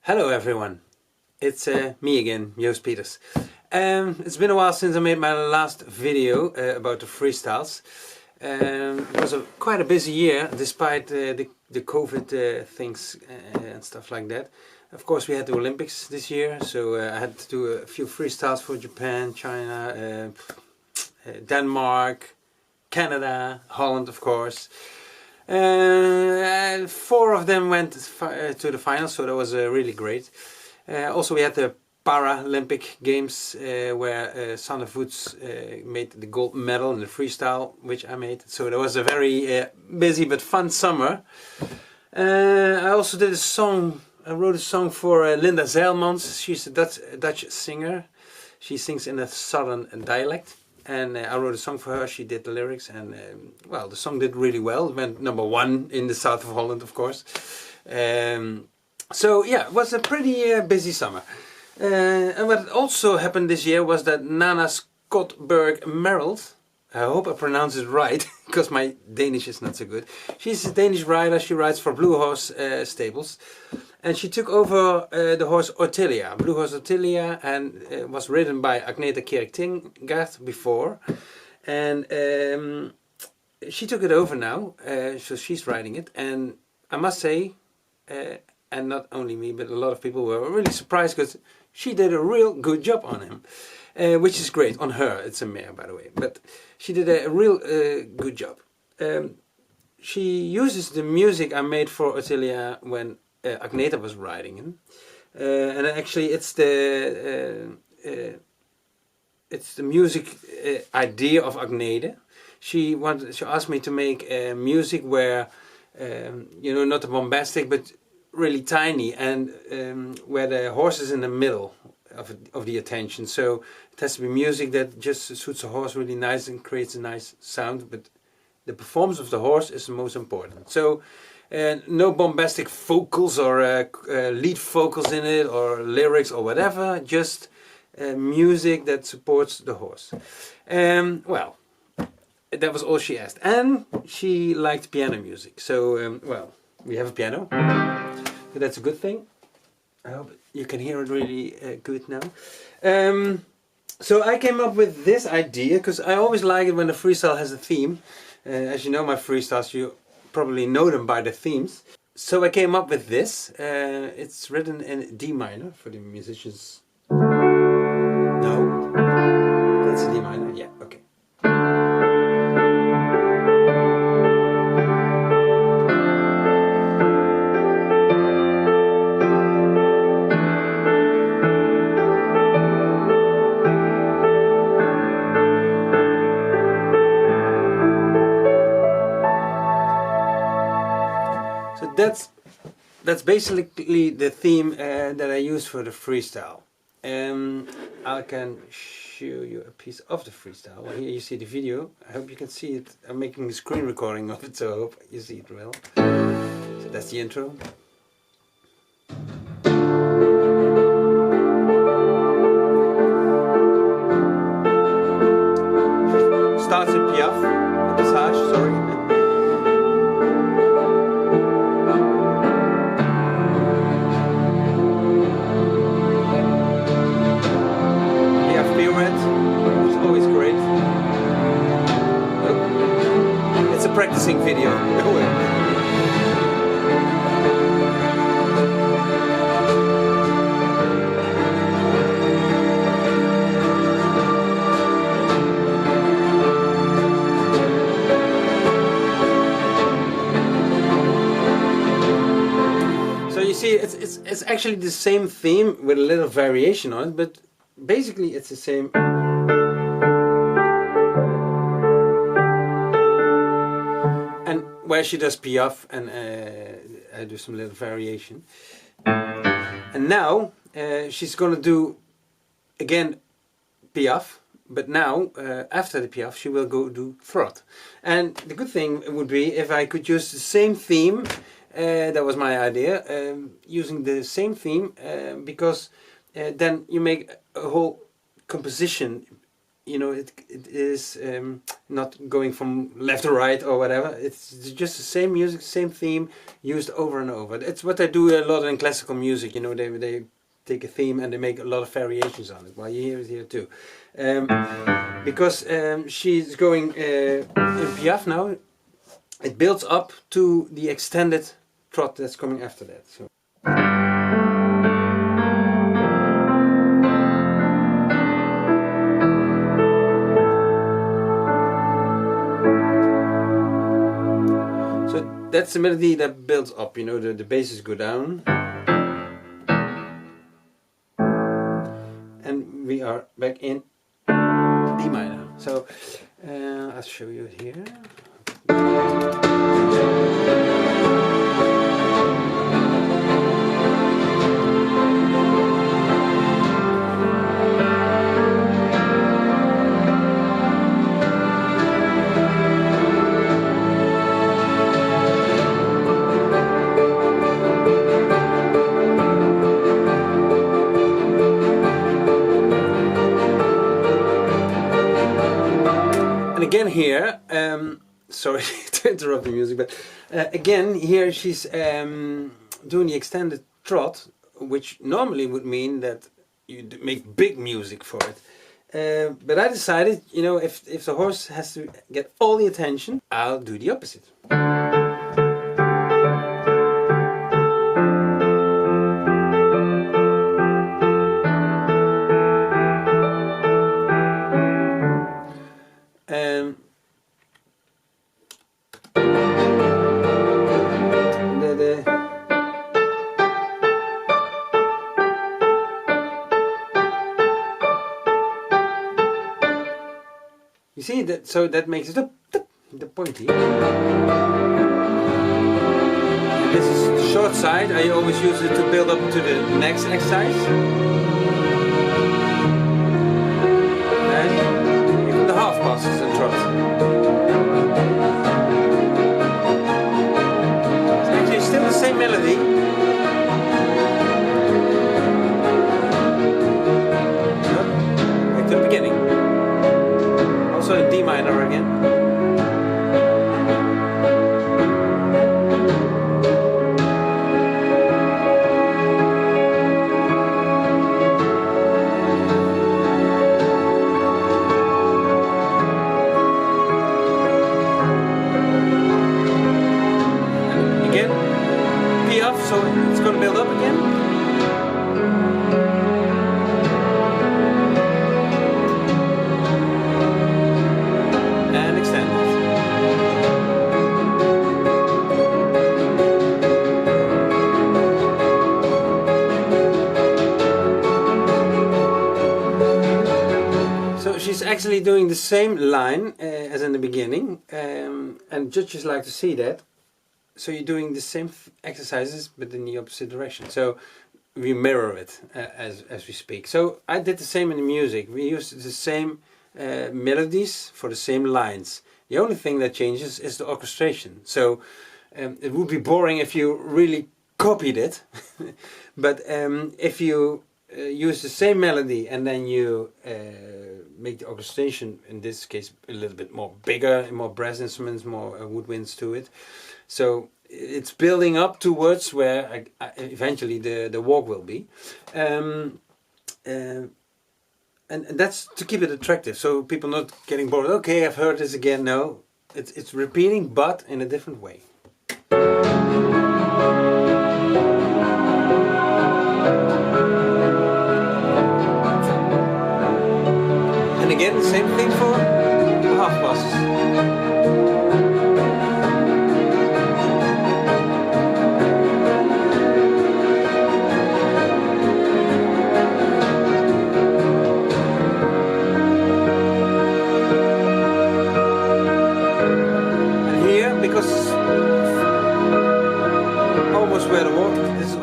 Hello everyone, it's me again, Joost Peters. It's been a while since I made my last video about the freestyles. It was quite a busy year despite the COVID things and stuff like that. Of course we had the Olympics this year, so I had to do a few freestyles for Japan, China, Denmark, Canada, Holland of course. 4 of them went to the final, so that was really great. Also we had the Paralympic Games where Sander Voets made the gold medal in the freestyle, which I made. So that was a very busy but fun summer. I also did a song, I wrote a song for Linda Zeilmans. She's a Dutch singer. She sings in a southern dialect. And I wrote a song for her, she did the lyrics, and well, the song did really well. It went #1 in the south of Holland, of course. So yeah, it was a pretty busy summer. And what also happened this year was that Nana Skotberg-Merrild, I hope I pronounce it right, because my Danish is not so good. She's a Danish rider, she rides for Blue Hors stables. And she took over the horse Orthilia, Blue Hors Orthilia, and was ridden by Agneta Kierik-Tingaert before. And she took it over now, so she's riding it. And I must say, and not only me, but a lot of people were really surprised because she did a real good job on him. Which is great, on her, it's a mare by the way. But she did a real good job. She uses the music I made for Orthilia when Agneta was riding him, and actually it's the music idea of Agneta. She asked me to make music where you know, not bombastic but really tiny, and where the horse is in the middle of the attention. So it has to be music that just suits a horse really nice and creates a nice sound, but the performance of the horse is the most important. So no bombastic vocals or lead vocals in it, or lyrics or whatever, just music that supports the horse. Well, that was all she asked. And she liked piano music, so well, we have a piano, so that's a good thing. I hope you can hear it really good now. So I came up with this idea, because I always like it when the freestyle has a theme. As you know, my freestyles, you probably know them by the themes. So I came up with this. It's written in D minor for the musicians. No, that's a D minor. Yeah, okay. That's basically the theme that I use for the freestyle. I can show you a piece of the freestyle. Well, here you see the video. I hope you can see it. I'm making a screen recording of it, so I hope you see it well. So that's the intro. Starts in Piaf, the passage, sorry. Practicing video. So you see, it's actually the same theme with a little variation on it, but basically it's the same. Where she does Piaf, and I do some little variation. And now she's gonna do again Piaf, but now after the Piaf she will go do Trot. And the good thing would be if I could use the same theme. That was my idea, using the same theme, because then you make a whole composition you know, it is not going from left to right or whatever. It's just the same music, same theme used over and over. It's what they do a lot in classical music. You know, they take a theme and they make a lot of variations on it. Well, you hear it here too, because she's going in Piaf now. It builds up to the extended trot that's coming after that. So. That's the melody that builds up, you know, the basses go down. And we are back in D minor. So I'll show you it here. Again here, sorry to interrupt the music, but again here she's doing the extended trot, which normally would mean that you make big music for it. But I decided, you know, if the horse has to get all the attention, I'll do the opposite. You see that, so that makes it the pointy. And this is the short side. I always use it to build up to the next exercise. And even the half passes and trot. It's actually still the same melody. Back to the beginning. Also in D minor again. And again, Piaf, so it's going to build up again. She's actually doing the same line as in the beginning, and judges like to see that. So you're doing the same exercises but in the opposite direction. So we mirror it as we speak. So I did the same in the music. We used the same melodies for the same lines. The only thing that changes is the orchestration. So it would be boring if you really copied it, but if you use the same melody and then you make the orchestration, in this case a little bit more bigger, more brass instruments, more woodwinds to it. So it's building up towards where eventually the walk will be. And that's to keep it attractive, so people not getting bored. Okay, I've heard this again. No, it's repeating, but in a different way. And again, the same thing for half passes.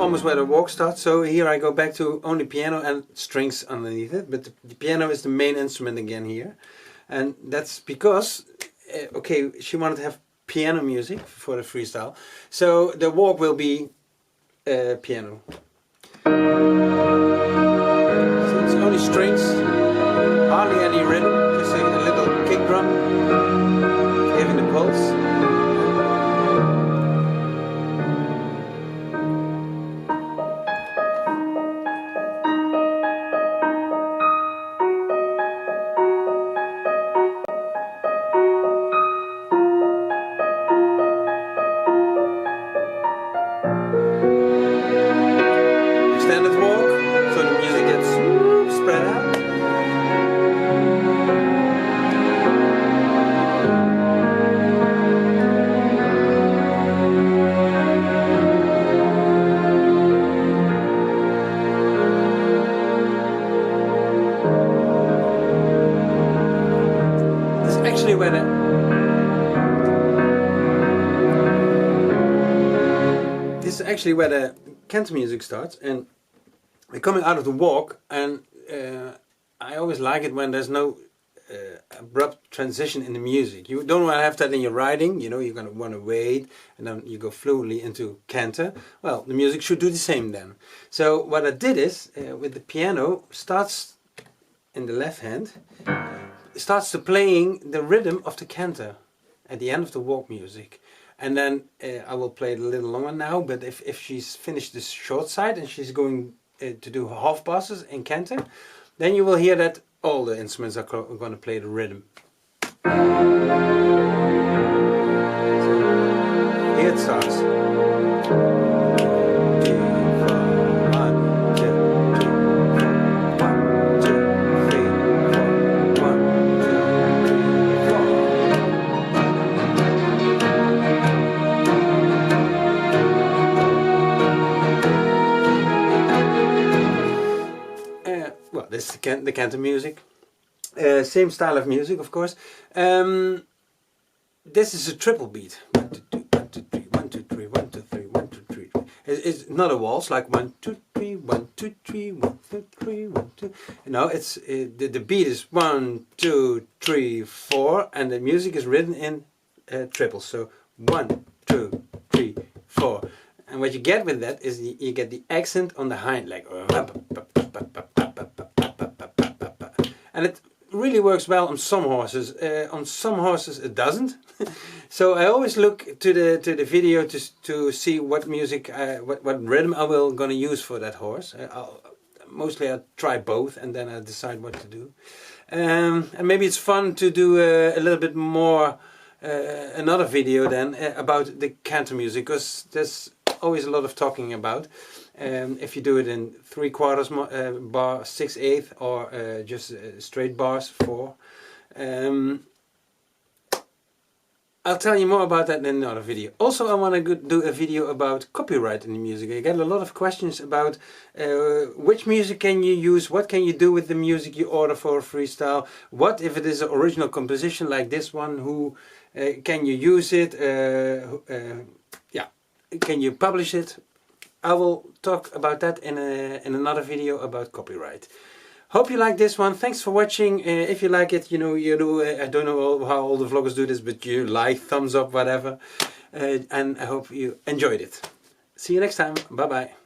Almost where the walk starts, so here I go back to only piano and strings underneath it, but the piano is the main instrument again here, and that's because okay, she wanted to have piano music for the freestyle, so the walk will be piano. So it's only strings, hardly any rhythm. actually where the canto music starts, and we're coming out of the walk, and I always like it when there's no abrupt transition in the music. You don't want to have that in your writing, you know, you're going to want to wait and then you go fluently into canto. Well, the music should do the same then. So what I did is, with the piano, starts in the left hand, starts to playing the rhythm of the canto at the end of the walk music. And then I will play it a little longer now, but if she's finished the short side and she's going to do half passes in canto, then you will hear that all the instruments are going to play the rhythm. So here it starts. Well, this is the canto music. Same style of music, of course. This is a triple beat. 1, 2, 3, 1, 2, 3, 1, 2, 3, 1, 2, 3, 1, 2, 3. It's not a waltz like 1, 2, 3, 1, 2, 3, 1, 2, 3, 1, 2. No, it's the beat is 1, 2, 3, 4, and the music is written in triples. So 1, 2, 3, 4. And what you get with that is you get the accent on the hind leg. And it really works well on some horses. On some horses it doesn't. So I always look to the video to see what music, what rhythm I will gonna use for that horse. Mostly I try both and then I decide what to do. And maybe it's fun to do a little bit more, another video then about the canto music, because there's always a lot of talking about. If you do it in 3/4 bar, 6/8, or just straight bars, 4. I'll tell you more about that in another video. Also, I want to do a video about copyright in the music. I get a lot of questions about which music can you use, what can you do with the music you order for a freestyle, what if it is an original composition like this one, who can you use it, yeah, can you publish it? I will talk about that in another video about copyright. Hope you like this one. Thanks for watching. If you like it, you know, I don't know how all the vloggers do this, but you like, thumbs up, whatever. And I hope you enjoyed it. See you next time. Bye bye.